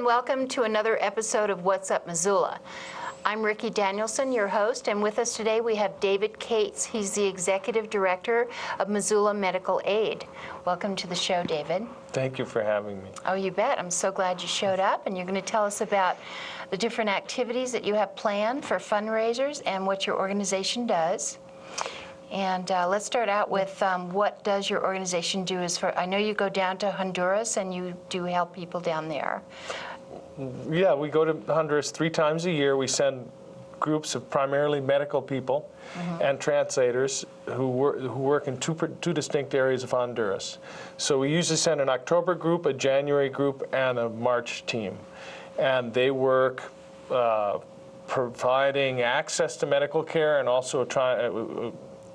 and welcome to another episode of What's Up, Missoula. I'm Rikki Danielson, your host, and with us today we have David Cates. He's the Executive Director of Missoula Medical Aid. Welcome to the show, David. Thank you for having me. Oh, you bet. I'm so glad you showed up, and you're going to tell us about the different activities that you have planned for fundraisers and what your organization does. And let's start out with what does your organization do? I know you go down to Honduras and you do help people down there. Yeah, we go to Honduras 3 times a year. We send groups of primarily medical people and translators who work in two distinct areas of Honduras. So we usually send an October group, a January group, and a March team. And they work providing access to medical care and also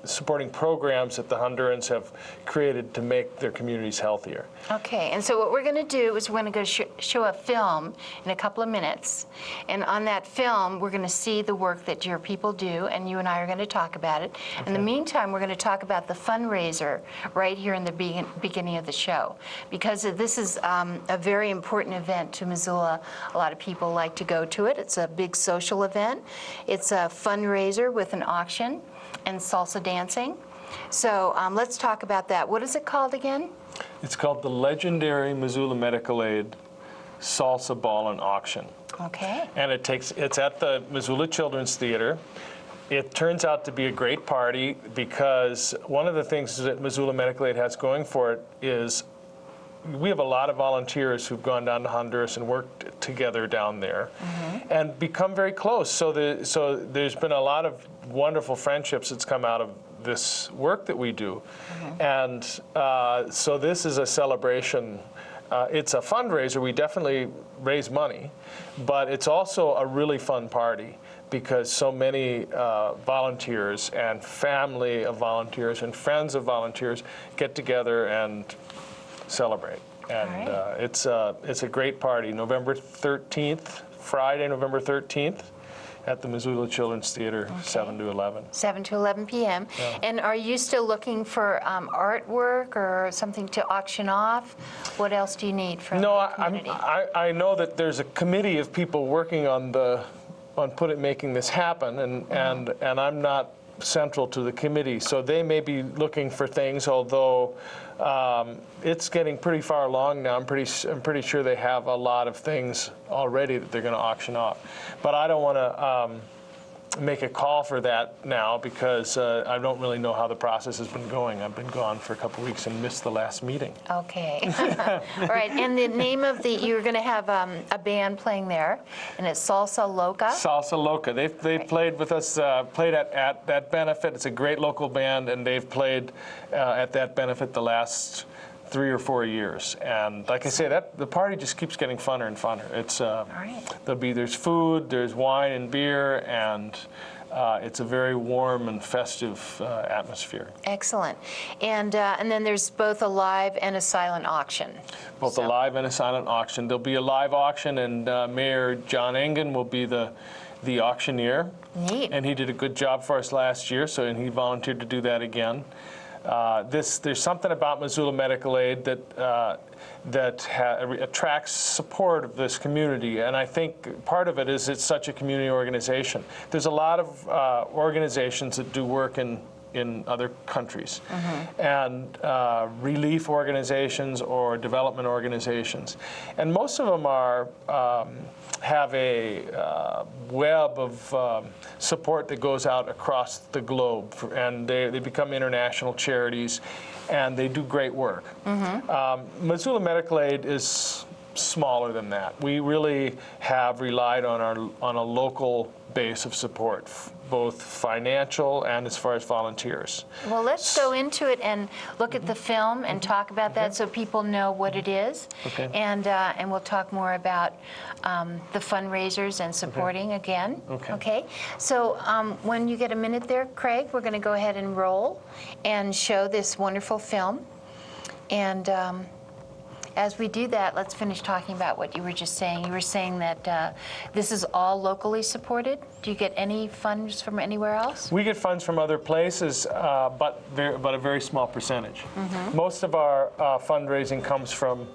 supporting programs that the Hondurans have created to make their communities healthier. Okay, and so what we're going to do is we're going to go show a film in a couple of minutes. And on that film, we're going to see the work that your people do, and you and I are going to talk about it. Okay. In the meantime, we're going to talk about the fundraiser right here in the beginning of the show. Because this is a very important event to Missoula. A lot of people like to go to it. It's a big social event. It's a fundraiser with an auction and salsa dancing. So let's talk about that. What is it called again? It's called the legendary Missoula Medical Aid Salsa Ball and Auction. Okay. And it's at the Missoula Children's Theater. It turns out to be a great party because one of the things that Missoula Medical Aid has going for it is we have a lot of volunteers who've gone down to Honduras and worked together down there and become very close. So there's been a lot of wonderful friendships that's come out of this work that we do. And so this is a celebration. It's a fundraiser. We definitely raise money, but it's also a really fun party because so many volunteers and family of volunteers and friends of volunteers get together and celebrate. And it's a great party. November 13th, Friday, November 13th, at the Missoula Children's Theater, 7 to 11. 7 to 11 p.m. Yeah. And are you still looking for artwork or something to auction off? What else do you need from the community? I know that there's a committee of people working on making this happen, and I'm not central to the committee, so they may be looking for things, although it's getting pretty far along now. I'm pretty sure they have a lot of things already that they're going to auction off. But I don't want to make a call for that now because I don't really know how the process has been going. I've been gone for a couple of weeks and missed the last meeting. Okay. All right. And the name of you're going to have a band playing there, and it's Salsa Loca? Salsa Loca. They've played with us, played at that benefit. It's a great local band, and they've played at that benefit the last 3 or 4 years, and like I say, the party just keeps getting funner and funner. It's there's food, there's wine and beer, and it's a very warm and festive atmosphere. Excellent, and then there's both a live and a silent auction. Both a live and a silent auction. There'll be a live auction, and Mayor John Engen will be the auctioneer. Neat. And he did a good job for us last year, and he volunteered to do that again. There's something about Missoula Medical Aid that attracts support of this community, and I think part of it is it's such a community organization. There's a lot of organizations that do work in other countries, and relief organizations or development organizations, and most of them have a web of support that goes out across the globe, and they become international charities, and they do great work. Missoula Medical Aid is smaller than that. We really have relied on a local base of support, both financial and as far as volunteers. Well, let's go into it and look at the film and talk about that so people know what it is. Okay. And we'll talk more about the fundraisers and supporting again. Okay. So when you get a minute there, Craig, we're going to go ahead and roll and show this wonderful film. And as we do that, let's finish talking about what you were just saying. You were saying that this is all locally supported. Do you get any funds from anywhere else? We get funds from other places, but a very small percentage. Most of our fundraising comes from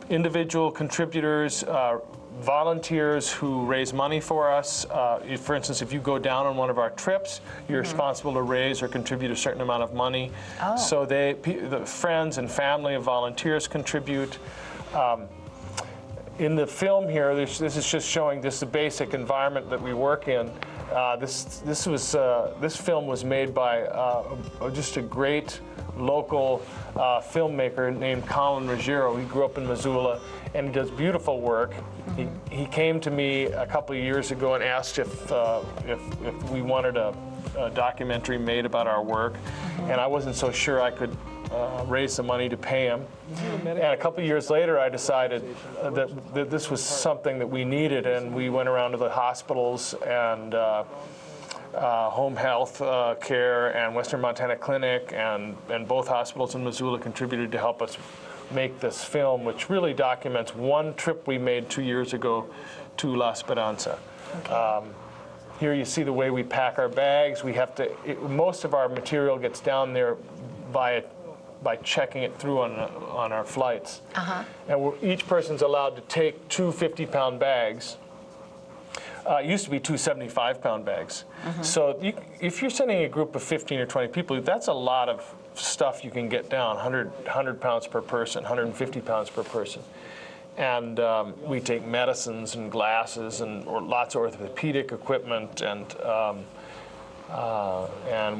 individual contributors, volunteers who raise money for us. For instance, if you go down on one of our trips, you're responsible to raise or contribute a certain amount of money. Oh. So the friends and family of volunteers contribute. In the film here, this is just showing just the basic environment that we work in. This film was made by just a great local filmmaker named Colin Ruggiero. He grew up in Missoula, and he does beautiful work. He came to me a couple of years ago and asked if we wanted a documentary made about our work, and I wasn't so sure I could raise the money to pay him. And a couple of years later, I decided that this was something that we needed, and we went around to the hospitals and home health care and Western Montana Clinic, and both hospitals in Missoula contributed to help us make this film, which really documents one trip we made 2 years ago to La Esperanza. Okay. Here you see the way we pack our bags. We have to, most of our material gets down there by checking it through on our flights. And each person's allowed to take two 50-pound bags. It used to be two 75-pound bags. So if you're sending a group of 15 or 20 people, that's a lot of stuff you can get down, 100 pounds per person, 150 pounds per person. And we take medicines and glasses and lots of orthopedic equipment, and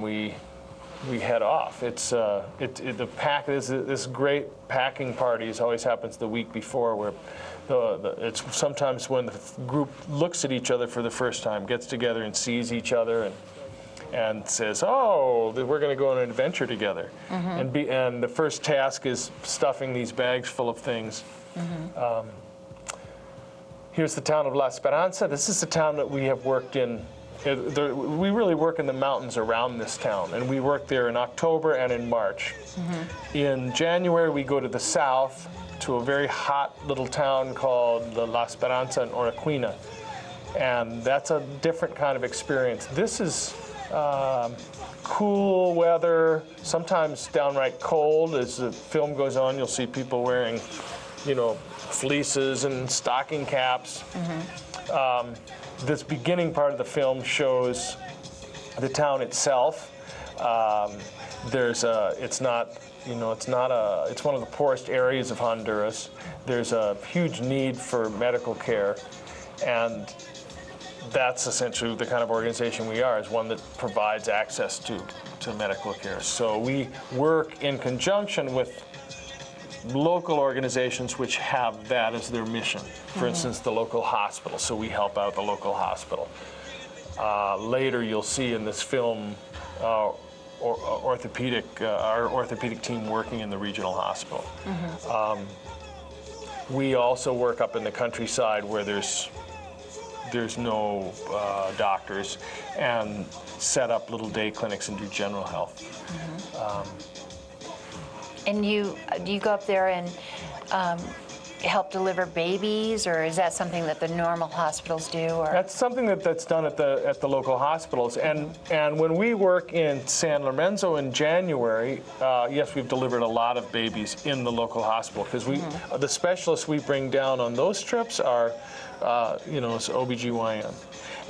we head off. It's this great packing parties always happens the week before, where it's sometimes when the group looks at each other for the first time, gets together and sees each other and says, "Oh, we're going to go on an adventure together." And the first task is stuffing these bags full of things. Here's the town of La Esperanza. This is the town that we have worked in. We really work in the mountains around this town, and we work there in October and in March. In January, we go to the south to a very hot little town called La Esperanza and Oroquina, and that's a different kind of experience. This is cool weather, sometimes downright cold. As the film goes on, you'll see people wearing, fleeces and stocking caps. This beginning part of the film shows the town itself. It's one of the poorest areas of Honduras. There's a huge need for medical care, and that's essentially the kind of organization we are, is one that provides access to medical care. So we work in conjunction with local organizations which have that as their mission. For instance, the local hospital, so we help out the local hospital. Later you'll see in this film our orthopedic team working in the regional hospital. We also work up in the countryside where there's no doctors, and set up little day clinics and do general health. And do you go up there and help deliver babies, or is that something that the normal hospitals do? Or? That's something that's done at the local hospitals. And when we work in San Lorenzo in January, yes, we've delivered a lot of babies in the local hospital, because the specialists we bring down on those trips are, it's OBGYN.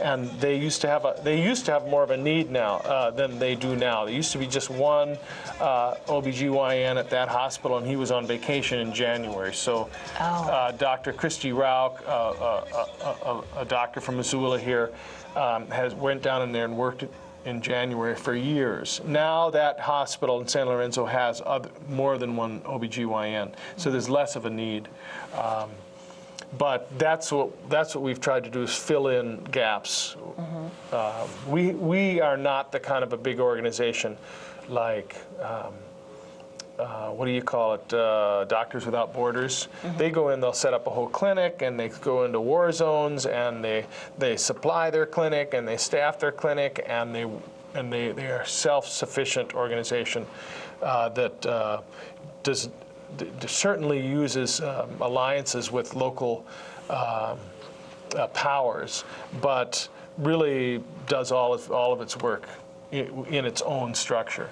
And they used to have more of a need now than they do now. There used to be just one OBGYN at that hospital, and he was on vacation in January. So Dr. Christy Rauch, a doctor from Missoula here, went down in there and worked in January for years. Now that hospital in San Lorenzo has more than one OBGYN, so there's less of a need. But that's what we've tried to do, is fill in gaps. We are not the kind of a big organization like what do you call it? Doctors Without Borders. They go in, they'll set up a whole clinic, and they go into war zones, and they supply their clinic, and they staff their clinic, and they are a self-sufficient organization that certainly uses alliances with local powers, but really does all of its work in its own structure.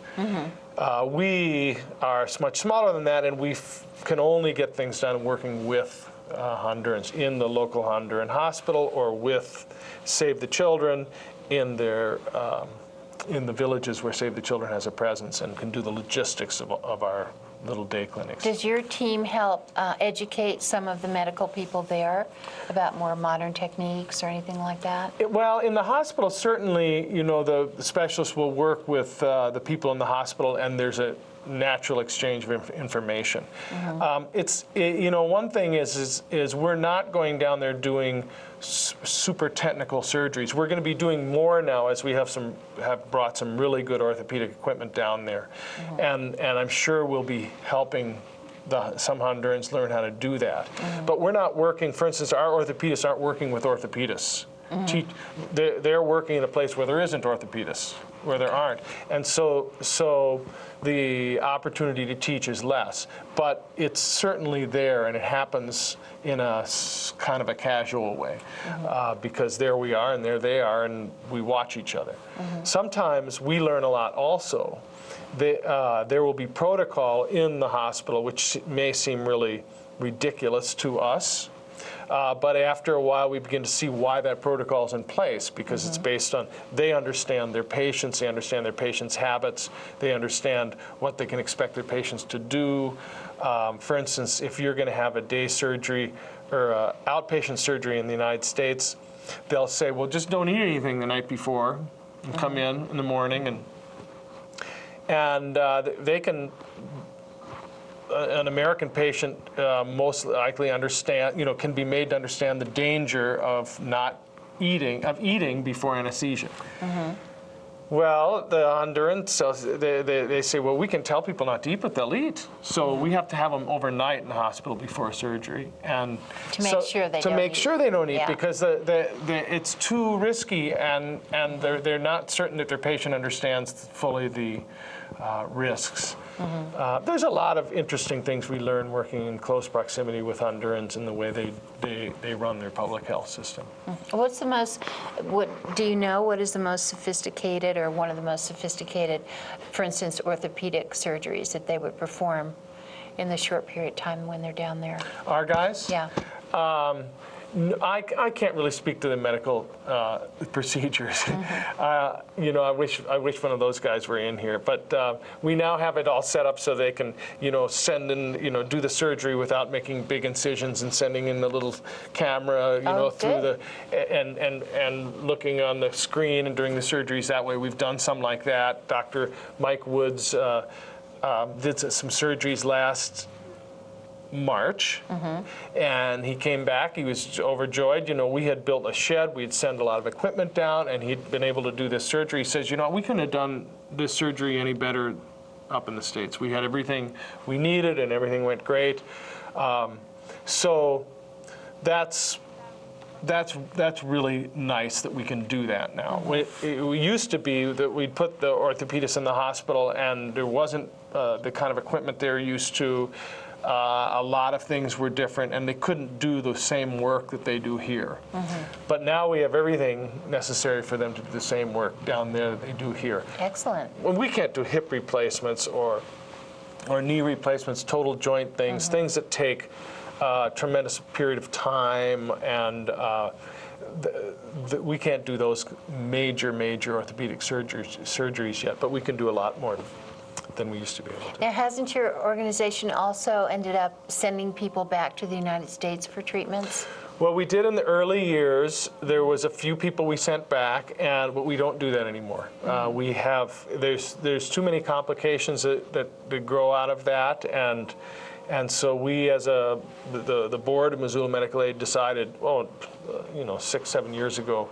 We are much smaller than that, and we can only get things done working with Hondurans in the local Honduran hospital or with Save the Children in their in the villages where Save the Children has a presence and can do the logistics of our little day clinics. Does your team help educate some of the medical people there about more modern techniques or anything like that? Well, in the hospital, certainly, you know, the specialists will work with the people in the hospital, and there's a natural exchange of information. You know, one thing is we're not going down there doing super technical surgeries. We're going to be doing more now as we have brought some really good orthopedic equipment down there, and I'm sure we'll be helping some Hondurans learn how to do that. But we're not working. For instance, our orthopedists aren't working with orthopedists. They're working in a place where there isn't orthopedists, where there aren't, and so the opportunity to teach is less, but it's certainly there, and it happens in a kind of a casual way, because there we are and there they are, and we watch each other. Sometimes we learn a lot also. There will be protocol in the hospital which may seem really ridiculous to us, but after a while we begin to see why that protocol is in place, because it's based on, they understand their patients, they understand their patients' habits, they understand what they can expect their patients to do. For instance, if you're going to have a day surgery or outpatient surgery in the United States, they'll say, well, just don't eat anything the night before and come in the morning, and they can. An American patient most likely can be made to understand the danger of not eating before anesthesia. Well, the Hondurans, they say, well, we can tell people not to eat, but they'll eat. So we have to have them overnight in the hospital before surgery, and to make sure they don't eat, because it's too risky, and they're not certain that their patient understands fully the risks. There's a lot of interesting things we learn working in close proximity with Hondurans in the way they run their public health system. Do you know what is the most sophisticated, or one of the most sophisticated, for instance, orthopedic surgeries that they would perform in the short period of time when they're down there? Our guys? Yeah. I can't really speak to the medical procedures. You know, I wish one of those guys were in here. But we now have it all set up so they can, send in, do the surgery without making big incisions and sending in the little camera, through the and looking on the screen and during the surgeries that way. We've done some like that. Dr. Mike Woods did some surgeries last March, and he came back. He was overjoyed. We had built a shed. We'd sent a lot of equipment down, and he'd been able to do this surgery. He says, we couldn't have done this surgery any better up in the States. We had everything we needed, and everything went great. So that's really nice that we can do that now. It used to be that we'd put the orthopedist in the hospital, and there wasn't the kind of equipment they're used to. A lot of things were different, and they couldn't do the same work that they do here. But now we have everything necessary for them to do the same work down there that they do here. Excellent. Well, we can't do hip replacements or knee replacements, total joint things, things that take a tremendous period of time, and we can't do those major orthopedic surgeries yet, but we can do a lot more than we used to be able to. Now, hasn't your organization also ended up sending people back to the United States for treatments? Well, we did in the early years. There was a few people we sent back, but we don't do that anymore. There's too many complications that grow out of that, and so we, as the board of Missoula Medical Aid, decided, 6-7 years ago,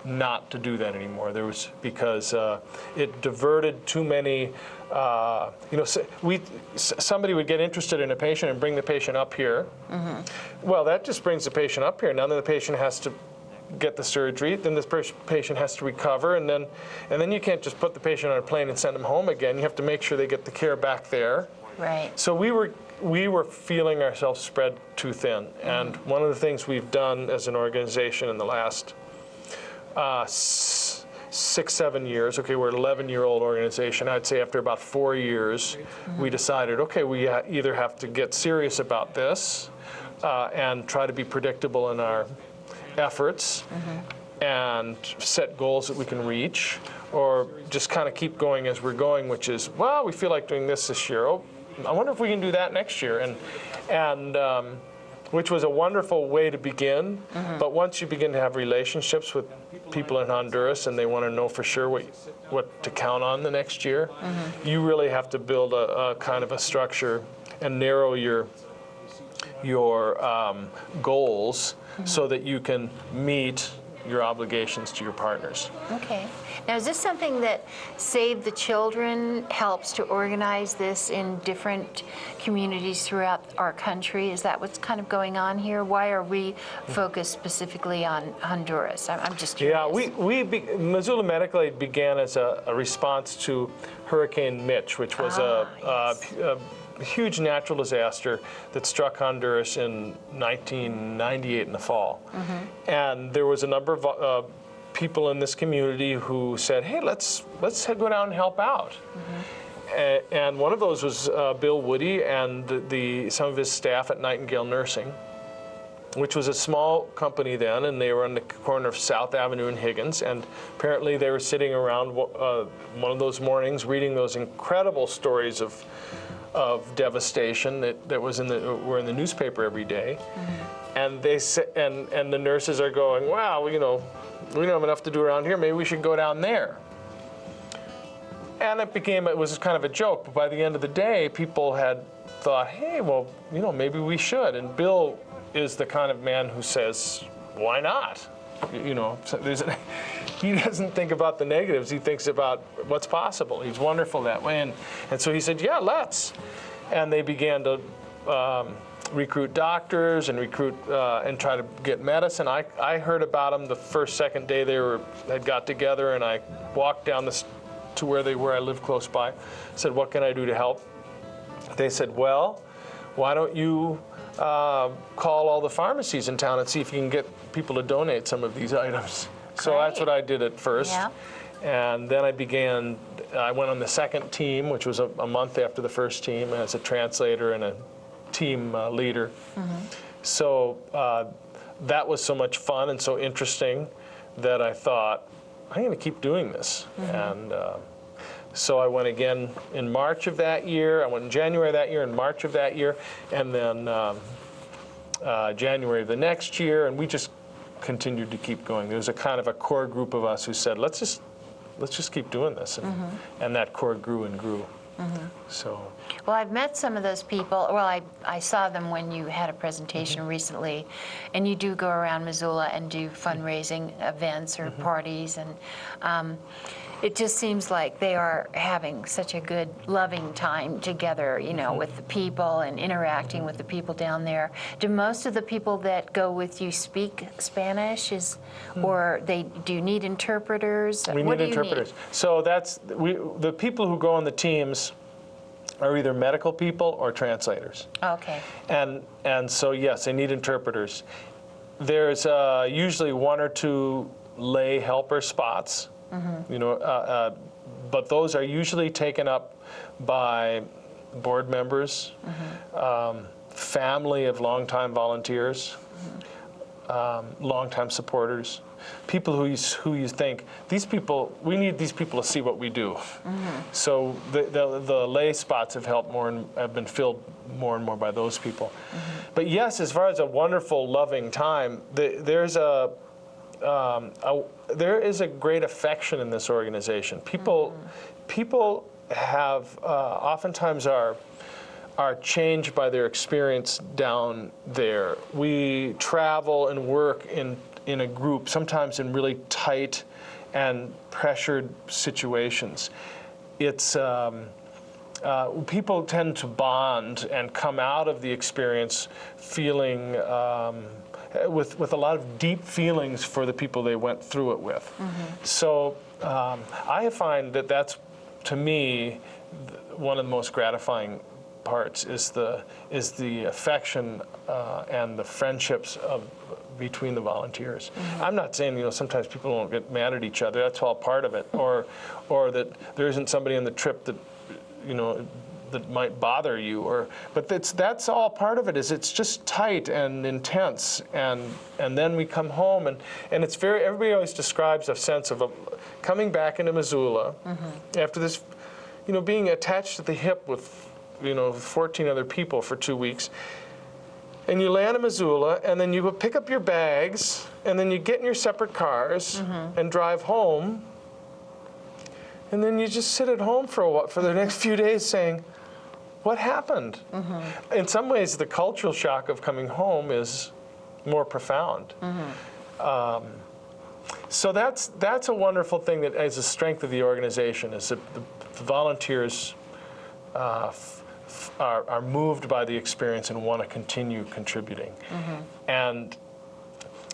not to do that anymore. Because it diverted too many. Somebody would get interested in a patient and bring the patient up here. Well, that just brings the patient up here. Now then the patient has to get the surgery, then this patient has to recover, and then you can't just put the patient on a plane and send them home again. You have to make sure they get the care back there. Right. So we were feeling ourselves spread too thin. And one of the things we've done as an organization in the last 6, 7 years. Okay, we're an 11-year-old organization. I'd say after about 4 years, we decided, okay, we either have to get serious about this and try to be predictable in our efforts and set goals that we can reach, or just kind of keep going as we're going, which is, well, we feel like doing this year. Oh, I wonder if we can do that next year. And which was a wonderful way to begin. But once you begin to have relationships with people in Honduras and they want to know for sure what to count on the next year, you really have to build a kind of a structure and narrow your goals so that you can meet your obligations to your partners. Okay. Now, is this something that Save the Children helps to organize this in different communities throughout our country? Is that what's kind of going on here? Why are we focused specifically on Honduras? I'm just curious. Yeah, Missoula Medical Aid began as a response to Hurricane Mitch, which was a huge natural disaster that struck Honduras in 1998 in the fall. And there was a number of people in this community who said, hey, let's go down and help out. And one of those was Bill Woody and some of his staff at Nightingale Nursing, which was a small company then, and they were on the corner of South Avenue and Higgins. And apparently they were sitting around one of those mornings reading those incredible stories of devastation that were in the newspaper every day. And they and the nurses are going, wow, we don't have enough to do around here, maybe we should go down there. And it was kind of a joke, but by the end of the day, people had thought, hey, well, maybe we should. And Bill is the kind of man who says, why not? He doesn't think about the negatives, he thinks about what's possible. He's wonderful that way. And so he said, yeah, let's. And they began to recruit doctors and and try to get medicine. I heard about them the second day they got together, and I walked down to where they were. I live close by. Said, what can I do to help? They said, well, why don't you call all the pharmacies in town and see if you can get people to donate some of these items. So that's what I did at first. Yeah. And then I went on the second team, which was a month after the first team, as a translator and a team leader. So that was so much fun and so interesting that I thought, I'm going to keep doing this. And so I went again in March of that year. I went in January of that year, in March of that year, and then January of the next year, and we just continued to keep going. There was a kind of a core group of us who said, let's just keep doing this, and that core grew and grew. So. Well, I've met some of those people. Well, I saw them when you had a presentation recently, and you do go around Missoula and do fundraising events or parties, and it just seems like they are having such a good, loving time together, with the people and interacting with the people down there. Do most of the people that go with you speak Spanish, or do you need interpreters? We need interpreters. So the people who go on the teams are either medical people or translators. Okay. And so yes, they need interpreters. There's usually 1 or 2 lay helper spots. But those are usually taken up by board members, family of longtime volunteers, longtime supporters, people who you think, we need these people to see what we do. So the lay spots have been filled more and more by those people. But yes, as far as a wonderful, loving time, there is a great affection in this organization. People have oftentimes are changed by their experience down there. We travel and work in a group, sometimes in really tight and pressured situations. It's people tend to bond and come out of the experience feeling with a lot of deep feelings for the people they went through it with. So I find that's, to me, one of the most gratifying parts is the affection and the friendships between the volunteers. I'm not saying, sometimes people don't get mad at each other. That's all part of it. Or that there isn't somebody on the trip that, that might bother you. But that's all part of it. It's just tight and intense. And then we come home, and it's everybody always describes a sense of coming back into Missoula after this, being attached to the hip with, 14 other people for 2 weeks. And you land in Missoula, and then you go pick up your bags, and then you get in your separate cars and drive home. And then you just sit at home for a while, for the next few days saying, what happened? In some ways, the cultural shock of coming home is more profound. So that's a wonderful thing that is a strength of the organization, is that the volunteers are moved by the experience and want to continue contributing. And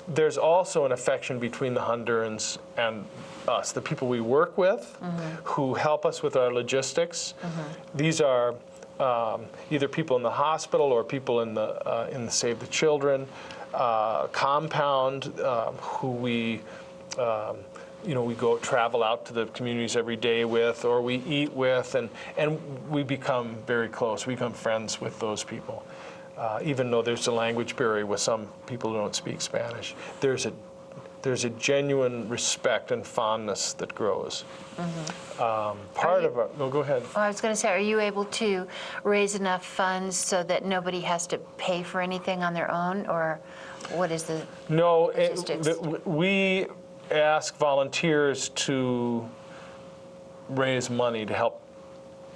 there's also an affection between the Hondurans and us, the people we work with, who help us with our logistics. These are either people in the hospital or people in the Save the Children compound, who we travel out to the communities every day with, or we eat with, and we become very close. We become friends with those people. Even though there's a language barrier with some people who don't speak Spanish, there's a genuine respect and fondness that grows. Go ahead. Well, I was going to say, are you able to raise enough funds so that nobody has to pay for anything on their own, or what is the logistics? We ask volunteers to raise money to help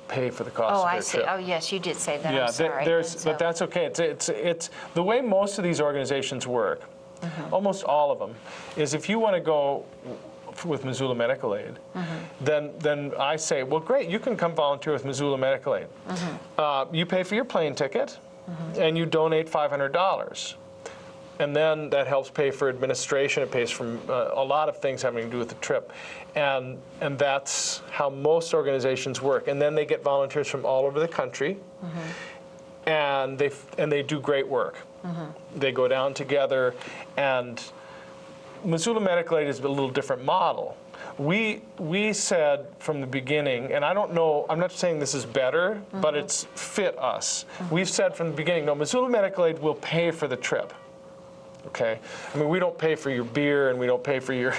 pay for the cost of their trip. Oh, yes, you did say that. Yeah, I'm sorry. but that's okay. It's the way most of these organizations work. Almost all of them is, if you want to go with Missoula Medical Aid, then I say, well, great, you can come volunteer with Missoula Medical Aid. You pay for your plane ticket, and you donate $500. And then that helps pay for administration. It pays for a lot of things having to do with the trip. And that's how most organizations work. And then they get volunteers from all over the country, and they do great work. They go down together, and Missoula Medical Aid is a little different model. We said from the beginning, and I don't know, I'm not saying this is better, but it's fit us. We've said from the beginning, no, Missoula Medical Aid will pay for the trip. Okay, I mean, we don't pay for your beer, and we don't pay for your,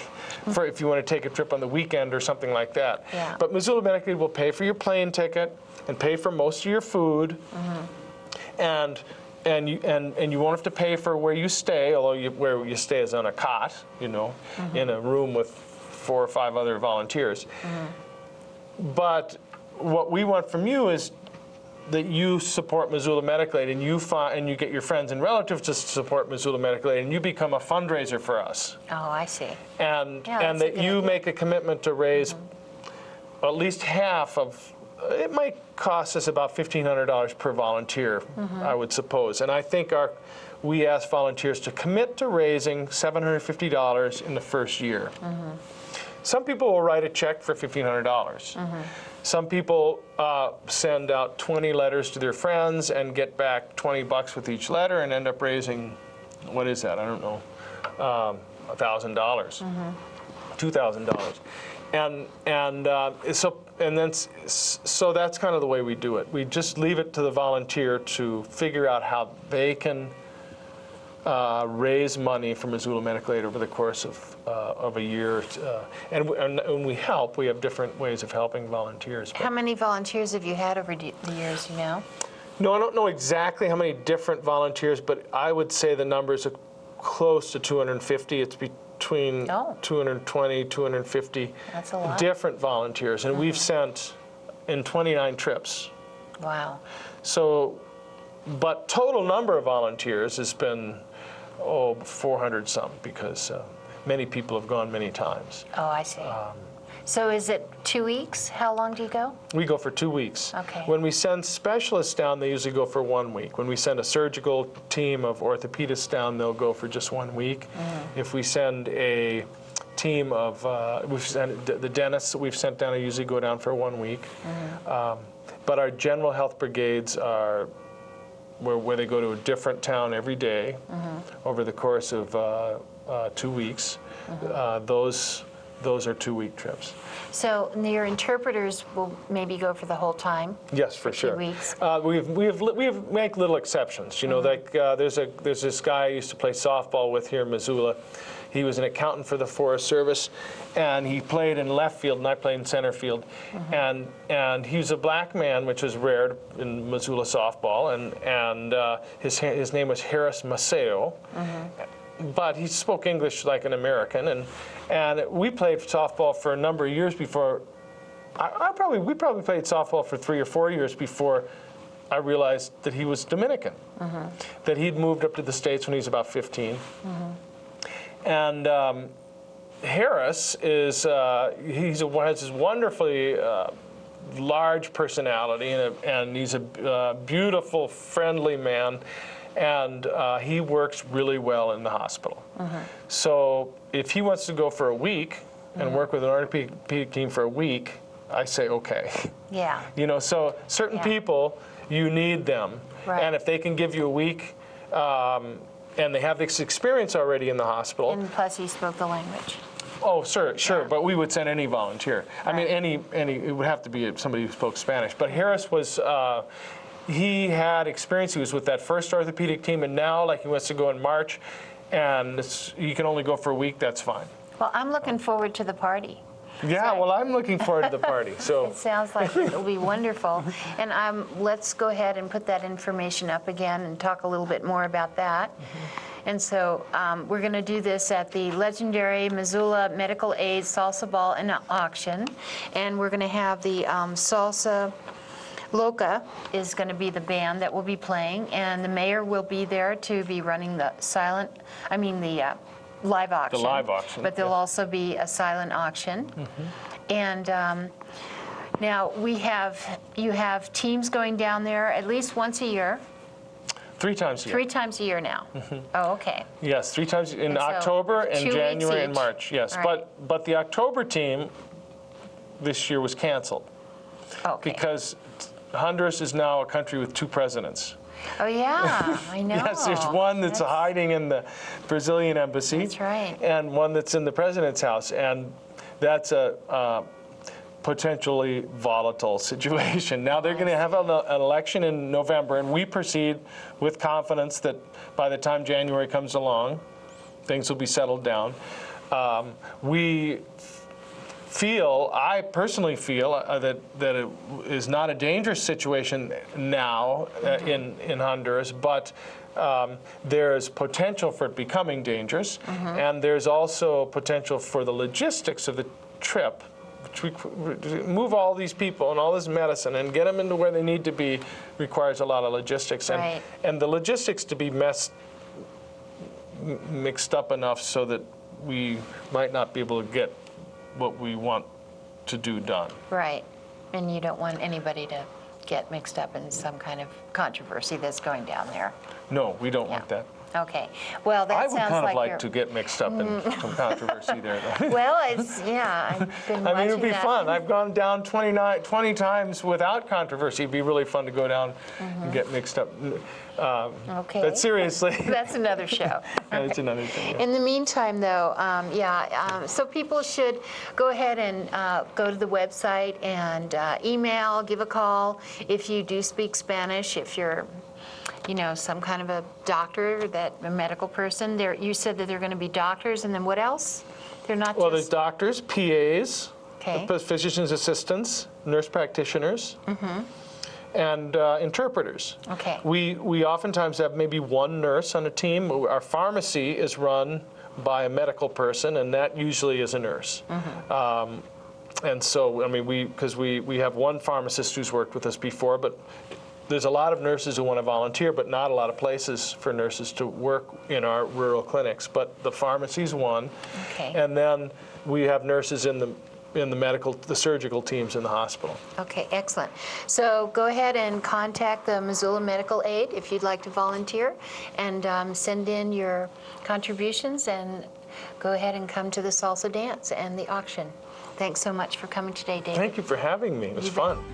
for if you want to take a trip on the weekend or something like that. Yeah. But Missoula Medical Aid will pay for your plane ticket and pay for most of your food, and you won't have to pay for where you stay, although where you stay is on a cot, in a room with 4 or 5 other volunteers. But what we want from you is that you support Missoula Medical Aid, and you get your friends and relatives to support Missoula Medical Aid, and you become a fundraiser for us. Oh, I see. And that you make a commitment to raise at least half of. It might cost us about $1,500 per volunteer, I would suppose. And I think we ask volunteers to commit to raising $750 in the first year. Some people will write a check for $1,500. Some people send out 20 letters to their friends and get back $20 with each letter and end up raising, what is that? I don't know, $1,000, $2,000, so that's kind of the way we do it. We just leave it to the volunteer to figure out how they can raise money for Missoula Medical Aid over the course of a year, and we help. We have different ways of helping volunteers. How many volunteers have you had over the years, No, I don't know exactly how many different volunteers, but I would say the numbers are close to 250. It's between 220, 250 That's a lot. different volunteers, and we've sent in 29 trips. Wow. So, but total number of volunteers has been 400 some, because many people have gone many times. Oh, I see. So is it 2 weeks? How long do you go? We go for 2 weeks. Okay. When we send specialists down, they usually go for 1 week. When we send a surgical team of orthopedists down, they'll go for just 1 week. If we send a team of, the dentists that we've sent down, they usually go down for 1 week. But our general health brigades are where they go to a different town every day over the course of 2 weeks. Those are 2-week trips. So your interpreters will maybe go for the whole time? Yes, for sure. 2 weeks? We make little exceptions. You know, like there's this guy I used to play softball with here in Missoula. He was an accountant for the Forest Service, and he played in left field, and I played in center field. And he was a black man, which is rare in Missoula softball, and his name was Harris Maceo. But he spoke English like an American, and we played softball for a number of years before. We probably played softball for 3 or 4 years before I realized that he was Dominican, that he'd moved up to the States when he was about 15. And Harris is has this wonderfully large personality, and he's a beautiful, friendly man. And he works really well in the hospital. So if he wants to go for a week and work with an orthopedic team for a week, I say okay. Yeah. You know, so certain people, you need them. Right. And if they can give you a week, and they have this experience already in the hospital. And plus he spoke the language. Oh, sure, Yeah. but we would send any volunteer. I mean, Right. any, it would have to be somebody who spoke Spanish. But Harris was, he had experience. He was with that first orthopedic team, and now, like, he wants to go in March, and he can only go for a week. That's fine. Well, I'm looking forward to the party. Yeah, well, I'm looking forward to the party. So It sounds like it'll be wonderful. And let's go ahead and put that information up again and talk a little bit more about that. And so we're going to do this at the legendary Missoula Medical Aid Salsa Ball and Auction. And we're going to have the Salsa Loca is going to be the band that will be playing. And the mayor will be there to be running the live auction. The live auction, But there'll yeah. also be a silent auction. And now you have teams going down there at least once a year, 3 times a year. 3 times a year now. Oh, okay. Yes, 3 times in And so October 2 and weeks January and each. March. Yes, Right. but the October team this year was canceled Okay. because Honduras is now a country with 2 presidents. Oh, yeah, I know. Yes, there's one that's hiding in the Brazilian embassy. That's right. And one that's in the president's house. And that's a potentially volatile situation. Now they're going to have an election in November, and we proceed with confidence that by the time January comes along, things will be settled down. I personally feel that it is not a dangerous situation now in Honduras, but there's potential for it becoming dangerous, and there's also potential for the logistics of the trip. Move all these people and all this medicine and get them into where they need to be requires a lot of logistics, Right. and the logistics to be mixed up enough so that we might not be able to get what we want to do done. Right. And you don't want anybody to get mixed up in some kind of controversy that's going down there. No, we don't Yeah. want that. Okay. Well, that I would sounds kind like of like you're... to get mixed up in some controversy there, though. Well, I've been I mean, it would watching be that. fun. I've gone down 20 times without controversy. It'd be really fun to go down and get mixed up. Okay. But seriously, That's another show. that's another thing. Yeah. In the meantime, though, so people should go ahead and go to the website and email, give a call if you do speak Spanish, if you're some kind of a doctor, a medical person. You said that they're going to be doctors, and then what else? They're not Well, there's just... doctors, PAs, Okay. physician's assistants, nurse practitioners, and interpreters. Okay. We oftentimes have maybe one nurse on a team. Our pharmacy is run by a medical person, and that usually is a nurse. And so, I mean, because we have one pharmacist who's worked with us before, but there's a lot of nurses who want to volunteer, but not a lot of places for nurses to work in our rural clinics. But the pharmacy's one. Okay. And then we have nurses in the surgical teams in the hospital. Okay, excellent. So go ahead and contact the Missoula Medical Aid if you'd like to volunteer, and send in your contributions, and go ahead and come to the salsa dance and the auction. Thanks so much for coming today, David. Thank you for having me. It was You bet. fun.